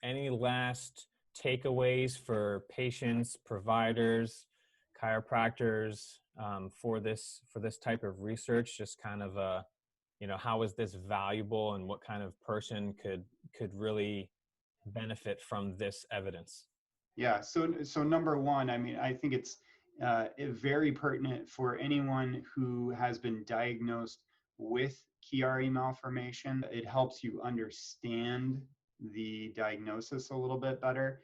any last takeaways for patients, providers, chiropractors for this type of research? Just kind of how is this valuable, and what kind of person could really benefit from this evidence? Yeah. So number one, I mean, I think it's very pertinent for anyone who has been diagnosed with Chiari malformation. It helps you understand the diagnosis a little bit better.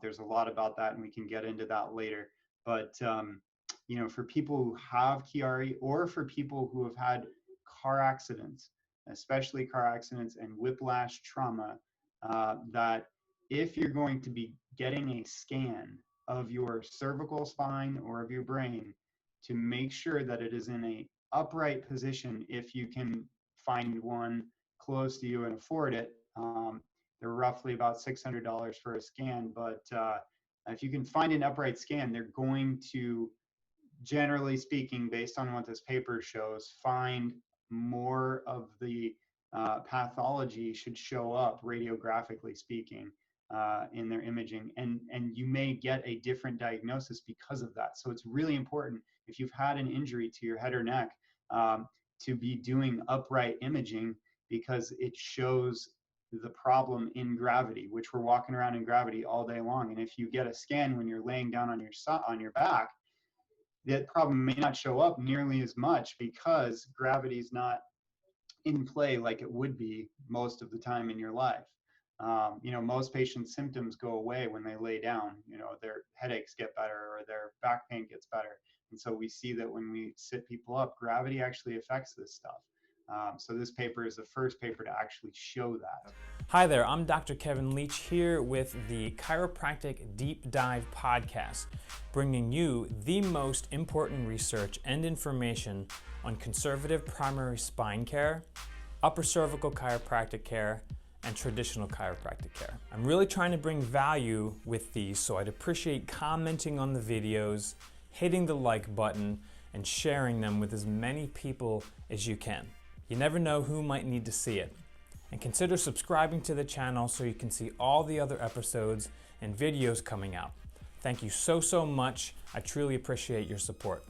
There's a lot about that, and we can get into that later. But for people who have Chiari, or for people who have had car accidents, especially car accidents and whiplash trauma, that if you're going to be getting a scan of your cervical spine or of your brain, to make sure that it is in a upright position, if you can find one close to you and afford it. They're roughly about $600 for a scan, but if you can find an upright scan, they're going to, generally speaking, based on what this paper shows, find more of the pathology should show up, radiographically speaking, in their imaging, and you may get a different diagnosis because of that. So it's really important, if you've had an injury to your head or neck, to be doing upright imaging, because it shows the problem in gravity, which we're walking around in gravity all day long. And if you get a scan when you're laying down on your back, that problem may not show up nearly as much, because gravity is not in play like it would be most of the time in your life. Most patients' symptoms go away when they lay down. Their headaches get better, or their back pain gets better. And so we see that when we sit people up, gravity actually affects this stuff. So this paper is the first paper to actually show that. Hi there, I'm Dr. Kevin Leach here with the Chiropractic Deep Dive podcast, bringing you the most important research and information on conservative primary spine care, upper cervical chiropractic care, and traditional chiropractic care. I'm really trying to bring value with these, so I'd appreciate commenting on the videos, hitting the like button, and sharing them with as many people as you can. You never know who might need to see it. And consider subscribing to the channel so you can see all the other episodes and videos coming out. Thank you so much. I truly appreciate your support.